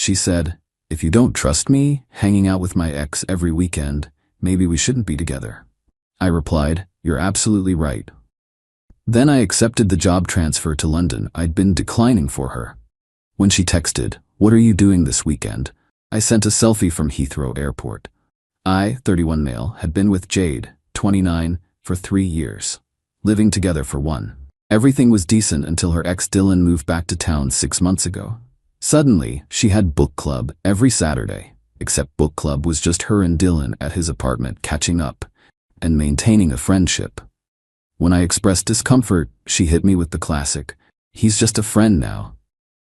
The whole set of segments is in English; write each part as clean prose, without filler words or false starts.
She said, "If you don't trust me, hanging out with my ex every weekend, maybe we shouldn't be together." I replied, "You're absolutely right." Then I accepted the job transfer to London I'd been declining for her. When she texted, "What are you doing this weekend?" I sent a selfie from Heathrow Airport. I, 31 male, had been with Jade, 29, for 3 years, living together for 1. Everything was decent until her ex Dylan moved back to town 6 months ago. Suddenly, she had book club every Saturday, except book club was just her and Dylan at his apartment catching up and maintaining a friendship. When I expressed discomfort, she hit me with the classic, "He's just a friend now.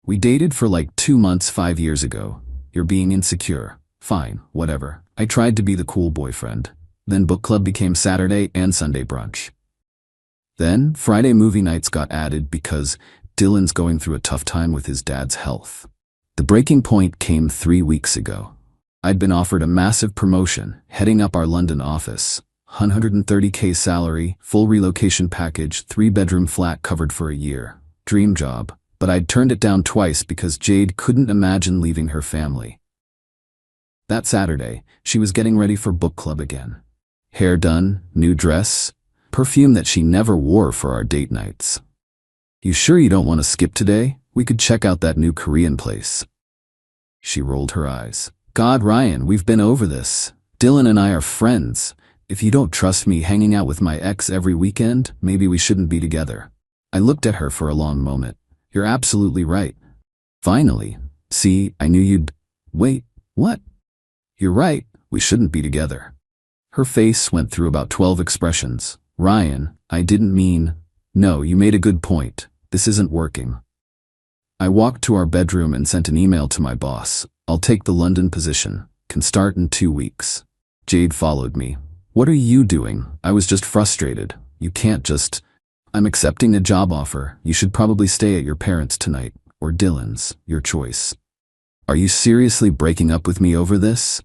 We dated for like 2 months 5 years ago. You're being insecure. Fine, whatever." I tried to be the cool boyfriend. Then book club became Saturday and Sunday brunch. Then Friday movie nights got added because Dylan's going through a tough time with his dad's health. The breaking point came 3 weeks ago. I'd been offered a massive promotion, heading up our London office. 130K salary, full relocation package, 3-bedroom flat covered for a year. Dream job. But I'd turned it down twice because Jade couldn't imagine leaving her family. That Saturday, she was getting ready for book club again. Hair done, new dress, perfume that she never wore for our date nights. "You sure you don't want to skip today? We could check out that new Korean place." She rolled her eyes. "God, Ryan, we've been over this. Dylan and I are friends. If you don't trust me hanging out with my ex every weekend, maybe we shouldn't be together." I looked at her for a long moment. "You're absolutely right." "Finally. See, I knew you'd—" "Wait, what?" "You're right, we shouldn't be together." Her face went through about 12 expressions. "Ryan, I didn't mean—" "No, you made a good point. This isn't working." I walked to our bedroom and sent an email to my boss. "I'll take the London position. Can start in 2 weeks. Jade followed me. "What are you doing?" I was just frustrated. "You can't just—" "I'm accepting a job offer. You should probably stay at your parents' tonight, or Dylan's, your choice." "Are you seriously breaking up with me over this?"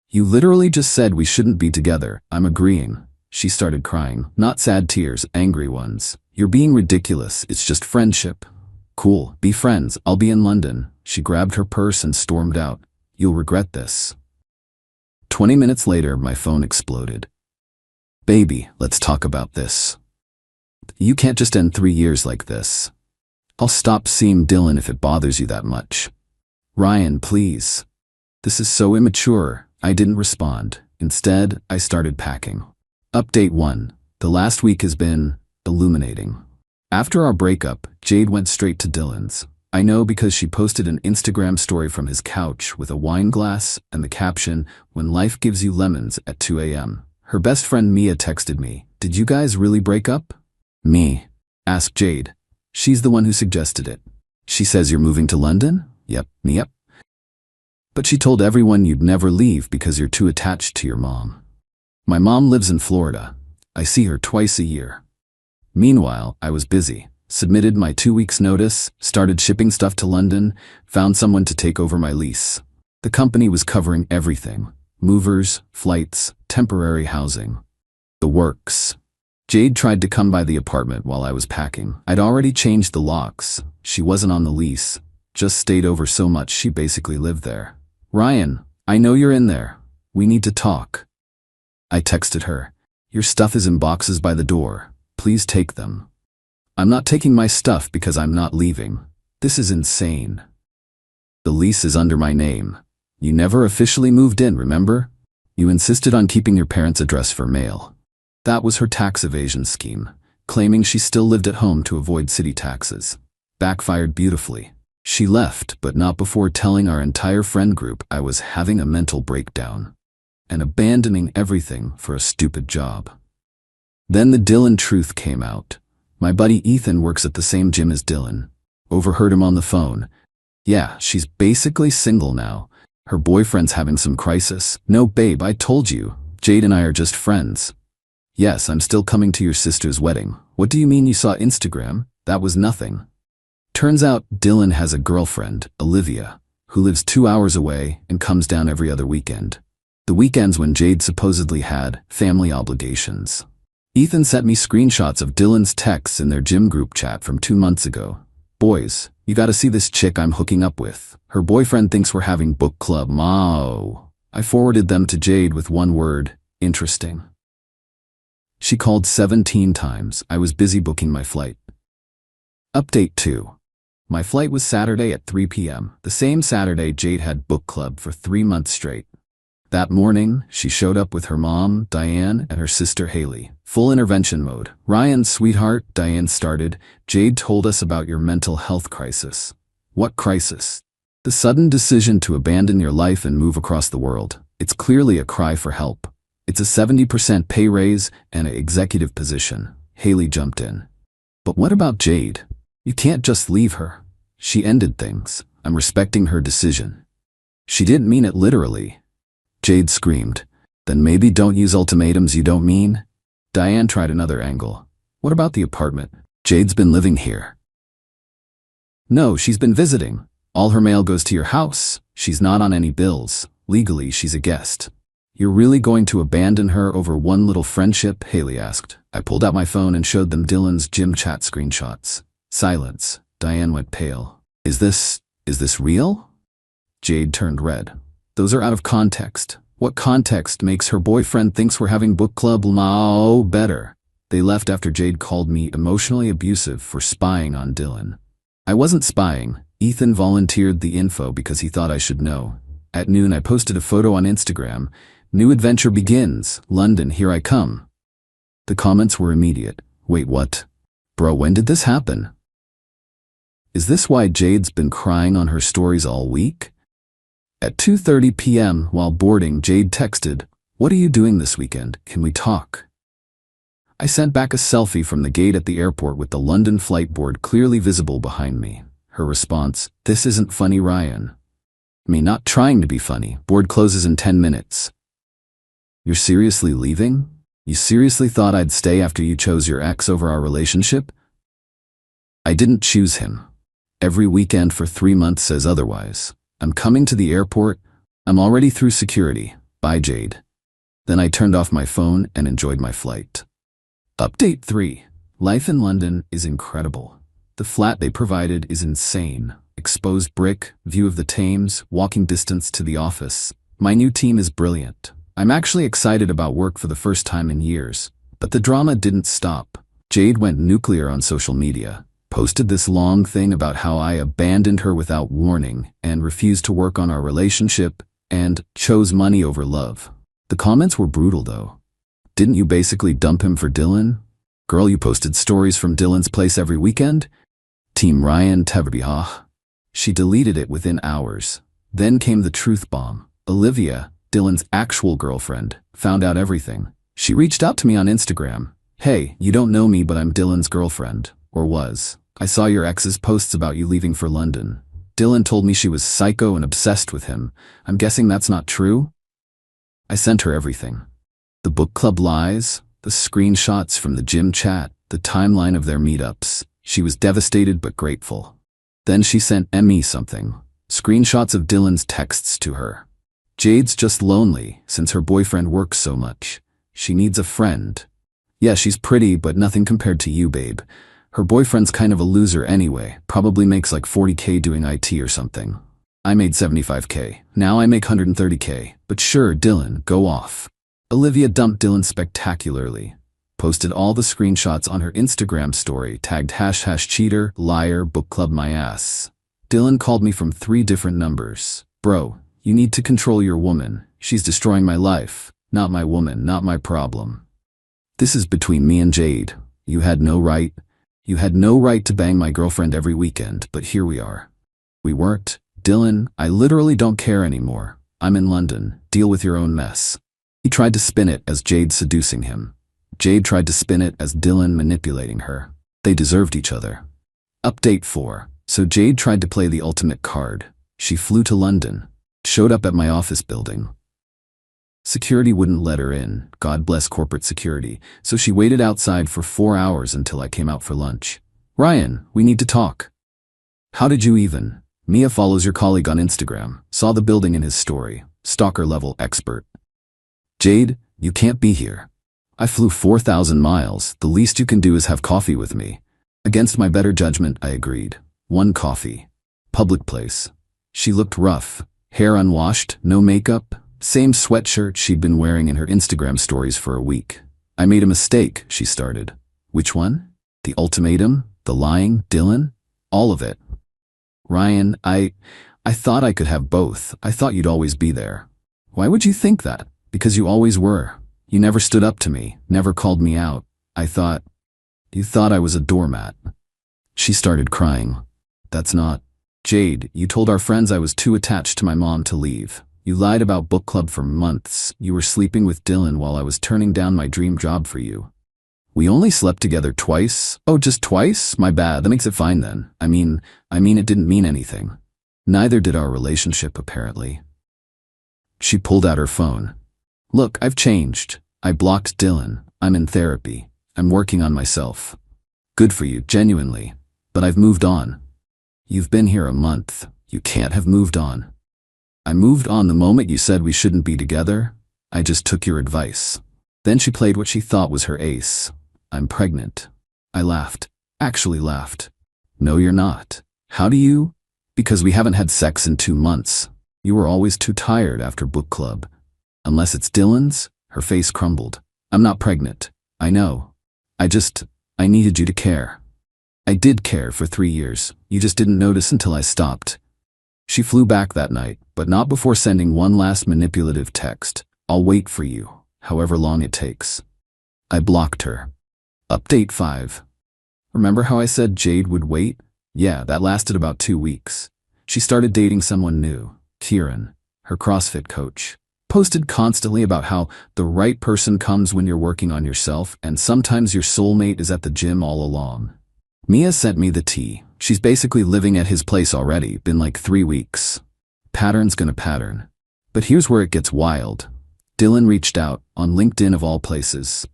"You literally just said we shouldn't be together." "I'm agreeing." She started crying. Not sad tears, angry ones. "You're being ridiculous. It's just friendship." "Cool, be friends. I'll be in London." She grabbed her purse and stormed out. "You'll regret this." 20 minutes later, my phone exploded. "Baby, let's talk about this. You can't just end 3 years like this. I'll stop seeing Dylan if it bothers you that much." "Ryan, please. This is so immature." I didn't respond. Instead, I started packing. Update 1. The last week has been illuminating. After our breakup, Jade went straight to Dylan's. I know because she posted an Instagram story from his couch with a wine glass and the caption, "When life gives you lemons," at 2 a.m. Her best friend Mia texted me, "Did you guys really break up?" "Me?" asked Jade. "She's the one who suggested it." "She says you're moving to London?" "Yep, yep. But she told everyone you'd never leave because you're too attached to your mom." "My mom lives in Florida. I see her twice a year." Meanwhile, I was busy. Submitted my 2 weeks notice, started shipping stuff to London, found someone to take over my lease. The company was covering everything. Movers, flights, temporary housing. The works. Jade tried to come by the apartment while I was packing. I'd already changed the locks. She wasn't on the lease. Just stayed over so much she basically lived there. "Ryan, I know you're in there. We need to talk." I texted her. "Your stuff is in boxes by the door. Please take them." "I'm not taking my stuff because I'm not leaving. This is insane. The lease is under my name. You never officially moved in, remember? You insisted on keeping your parents' address for mail." That was her tax evasion scheme, claiming she still lived at home to avoid city taxes. Backfired beautifully. She left, but not before telling our entire friend group I was having a mental breakdown and abandoning everything for a stupid job. Then the Dylan truth came out. My buddy Ethan works at the same gym as Dylan. Overheard him on the phone. "Yeah, she's basically single now. Her boyfriend's having some crisis." "No, babe, I told you. Jade and I are just friends." "Yes, I'm still coming to your sister's wedding." "What do you mean you saw Instagram? That was nothing." Turns out Dylan has a girlfriend, Olivia, who lives 2 hours away and comes down every other weekend. The weekends when Jade supposedly had family obligations. Ethan sent me screenshots of Dylan's texts in their gym group chat from 2 months ago. "Boys, You gotta see this chick I'm hooking up with. Her boyfriend thinks we're having book club. Mao. I forwarded them to Jade with one word, interesting. She called 17 times. I was busy booking my flight. Update 2. My flight was Saturday at 3 p.m. The same Saturday Jade had book club for 3 months straight. That morning, she showed up with her mom, Diane, and her sister Haley. Full intervention mode. Ryan, sweetheart, Diane started. Jade told us about your mental health crisis. What crisis? The sudden decision to abandon your life and move across the world. It's clearly a cry for help. It's a 70% pay raise and an executive position. Haley jumped in. But what about Jade? You can't just leave her. She ended things. I'm respecting her decision. She didn't mean it literally. Jade screamed. Then maybe don't use ultimatums you don't mean? Diane tried another angle. What about the apartment? Jade's been living here. No, she's been visiting. All her mail goes to your house. She's not on any bills. Legally, she's a guest. You're really going to abandon her over one little friendship? Haley asked. I pulled out my phone and showed them Dylan's gym chat screenshots. Silence. Diane went pale. Is this real? Jade turned red. Those are out of context. What context makes her boyfriend thinks we're having book club? Oh, better. They left after Jade called me emotionally abusive for spying on Dylan. I wasn't spying. Ethan volunteered the info because he thought I should know. At noon, I posted a photo on Instagram. New adventure begins. London, here I come. The comments were immediate. Wait, what? Bro, when did this happen? Is this why Jade's been crying on her stories all week? At 2:30 p.m., while boarding, Jade texted, "What are you doing this weekend? Can we talk?" I sent back a selfie from the gate at the airport with the London flight board clearly visible behind me. Her response, "This isn't funny, Ryan." Me not trying to be funny. Board closes in 10 minutes. You're seriously leaving? You seriously thought I'd stay after you chose your ex over our relationship? I didn't choose him. Every weekend for 3 months says otherwise. I'm coming to the airport. I'm already through security. Bye, Jade. Then I turned off my phone and enjoyed my flight. Update 3. Life in London is incredible. The flat they provided is insane. Exposed brick, view of the Thames, walking distance to the office. My new team is brilliant. I'm actually excited about work for the first time in years. But the drama didn't stop. Jade went nuclear on social media. Posted this long thing about how I abandoned her without warning and refused to work on our relationship and chose money over love. The comments were brutal though. Didn't you basically dump him for Dylan? Girl, you posted stories from Dylan's place every weekend? Team Ryan Teverbihah. She deleted it within hours. Then came the truth bomb. Olivia, Dylan's actual girlfriend, found out everything. She reached out to me on Instagram. Hey, you don't know me, but I'm Dylan's girlfriend. Or was. I saw your ex's posts about you leaving for London. Dylan told me she was psycho and obsessed with him. I'm guessing that's not true? I sent her everything. The book club lies, the screenshots from the gym chat, the timeline of their meetups. She was devastated but grateful. Then she sent Emmy something. Screenshots of Dylan's texts to her. Jade's just lonely since her boyfriend works so much. She needs a friend. Yeah, she's pretty, but nothing compared to you, babe. Her boyfriend's kind of a loser anyway, probably makes like 40K doing IT or something. I made 75K. Now I make 130K. But sure, Dylan, go off. Olivia dumped Dylan spectacularly. Posted all the screenshots on her Instagram story, tagged # cheater, liar, book club my ass. Dylan called me from 3 different numbers. Bro, you need to control your woman. She's destroying my life. Not my woman, not my problem. This is between me and Jade. You had no right. You had no right to bang my girlfriend every weekend, but here we are. We weren't. Dylan, I literally don't care anymore. I'm in London. Deal with your own mess. He tried to spin it as Jade seducing him. Jade tried to spin it as Dylan manipulating her. They deserved each other. Update 4. So Jade tried to play the ultimate card. She flew to London. Showed up at my office building. Security wouldn't let her in, God bless corporate security, so she waited outside for 4 hours until I came out for lunch. Ryan, we need to talk. How did you even? Mia follows your colleague on Instagram, saw the building in his story, stalker level expert. Jade, you can't be here. I flew 4,000 miles, the least you can do is have coffee with me. Against my better judgment, I agreed. One coffee. Public place. She looked rough. Hair unwashed, no makeup, same sweatshirt she'd been wearing in her Instagram stories for a week. I made a mistake, she started. Which one? The ultimatum? The lying? Dylan? All of it. Ryan, I thought I could have both. I thought you'd always be there. Why would you think that? Because you always were. You never stood up to me, never called me out. You thought I was a doormat. She started crying. That's not. Jade, you told our friends I was too attached to my mom to leave. You lied about book club for months. You were sleeping with Dylan while I was turning down my dream job for you. We only slept together twice. Oh, just twice? My bad. That makes it fine then. I mean, it didn't mean anything. Neither did our relationship, apparently. She pulled out her phone. Look, I've changed. I blocked Dylan. I'm in therapy. I'm working on myself. Good for you, genuinely. But I've moved on. You've been here a month. You can't have moved on. I moved on the moment you said we shouldn't be together. I just took your advice. Then she played what she thought was her ace. I'm pregnant. I laughed. Actually laughed. No, you're not. How do you? Because we haven't had sex in 2 months. You were always too tired after book club. Unless it's Dylan's? Her face crumbled. I'm not pregnant. I know. I needed you to care. I did care for 3 years. You just didn't notice until I stopped. She flew back that night, but not before sending one last manipulative text. I'll wait for you, however long it takes. I blocked her. Update 5. Remember how I said Jade would wait? Yeah, that lasted about 2 weeks. She started dating someone new, Kieran, her CrossFit coach. Posted constantly about how the right person comes when you're working on yourself, and sometimes your soulmate is at the gym all along. Mia sent me the tea. She's basically living at his place already, been like 3 weeks. Pattern's gonna pattern. But here's where it gets wild. Dylan reached out, on LinkedIn of all places.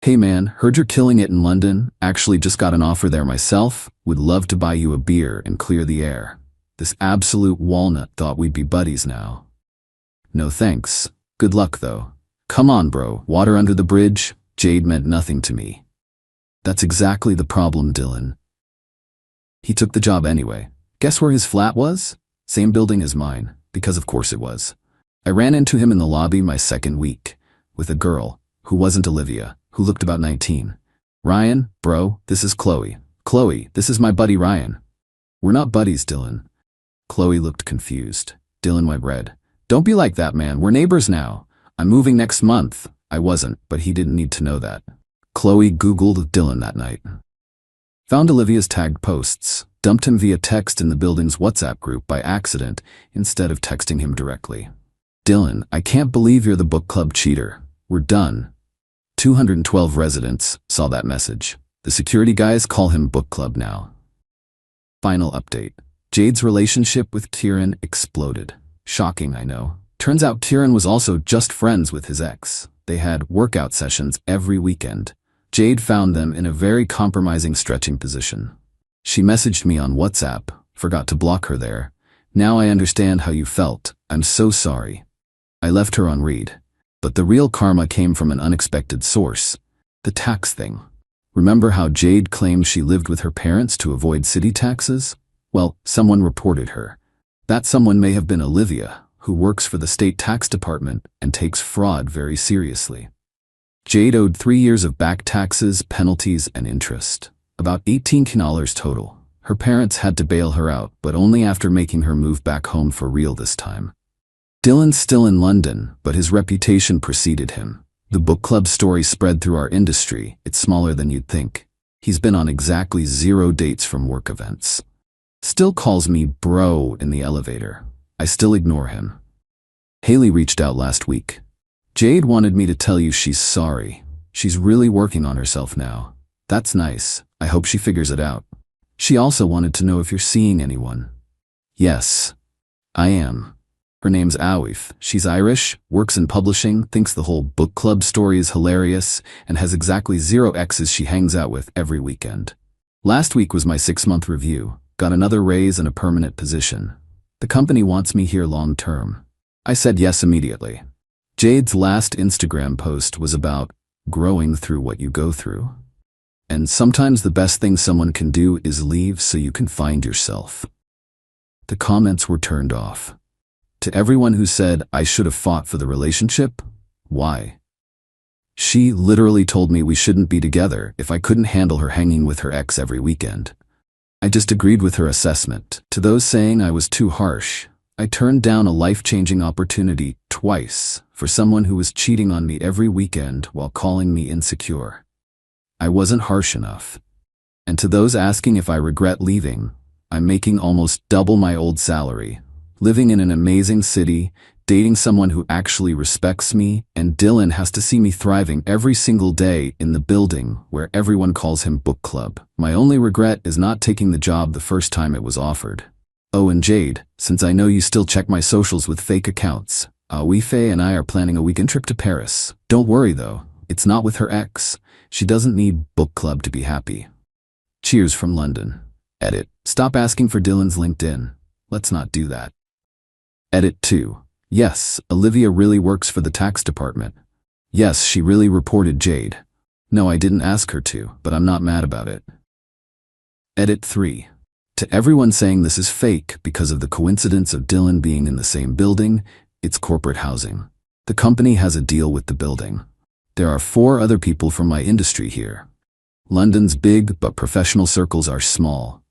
Hey man, heard you're killing it in London. Actually just got an offer there myself. Would love to buy you a beer and clear the air. This absolute walnut thought we'd be buddies now. No thanks. Good luck though. Come on bro, water under the bridge. Jade meant nothing to me. That's exactly the problem, Dylan. He took the job anyway. Guess where his flat was? Same building as mine, because of course it was. I ran into him in the lobby my second week, with a girl, who wasn't Olivia, who looked about 19. Ryan, bro, this is Chloe. Chloe, this is my buddy Ryan. We're not buddies, Dylan. Chloe looked confused. Dylan went red. Don't be like that, man. We're neighbors now. I'm moving next month. I wasn't, but he didn't need to know that. Chloe Googled Dylan that night. Found Olivia's tagged posts, dumped him via text in the building's WhatsApp group by accident instead of texting him directly. Dylan, I can't believe you're the book club cheater. We're done. 212 residents saw that message. The security guys call him book club now. Final update. Jade's relationship with Kieran exploded. Shocking, I know. Turns out Kieran was also just friends with his ex. They had workout sessions every weekend. Jade found them in a very compromising stretching position. She messaged me on WhatsApp, forgot to block her there. Now I understand how you felt. I'm so sorry. I left her on read. But the real karma came from an unexpected source. The tax thing. Remember how Jade claimed she lived with her parents to avoid city taxes? Well, someone reported her. That someone may have been Olivia, who works for the state tax department and takes fraud very seriously. Jade owed 3 years of back taxes, penalties, and interest. About $18 total. Her parents had to bail her out, but only after making her move back home for real this time. Dylan's still in London, but his reputation preceded him. The book club story spread through our industry. It's smaller than you'd think. He's been on exactly 0 dates from work events. Still calls me bro in the elevator. I still ignore him. Haley reached out last week. Jade wanted me to tell you she's sorry. She's really working on herself now. That's nice. I hope she figures it out. She also wanted to know if you're seeing anyone. Yes, I am. Her name's Awif. She's Irish, works in publishing, thinks the whole book club story is hilarious, and has exactly 0 exes she hangs out with every weekend. Last week was my 6-month review. Got another raise and a permanent position. The company wants me here long term. I said yes immediately. Jade's last Instagram post was about growing through what you go through. And sometimes the best thing someone can do is leave so you can find yourself. The comments were turned off. To everyone who said I should have fought for the relationship, why? She literally told me we shouldn't be together if I couldn't handle her hanging with her ex every weekend. I just agreed with her assessment. To those saying I was too harsh, I turned down a life-changing opportunity twice for someone who was cheating on me every weekend while calling me insecure. I wasn't harsh enough. And to those asking if I regret leaving, I'm making almost double my old salary, living in an amazing city, dating someone who actually respects me, and Dylan has to see me thriving every single day in the building where everyone calls him book club. My only regret is not taking the job the first time it was offered. Oh, and Jade, since I know you still check my socials with fake accounts, Faye and I are planning a weekend trip to Paris. Don't worry though, it's not with her ex. She doesn't need book club to be happy. Cheers from London. Edit. Stop asking for Dylan's LinkedIn. Let's not do that. Edit 2. Yes, Olivia really works for the tax department. Yes, she really reported Jade. No, I didn't ask her to, but I'm not mad about it. Edit 3. To everyone saying this is fake because of the coincidence of Dylan being in the same building, it's corporate housing. The company has a deal with the building. There are 4 other people from my industry here. London's big, but professional circles are small.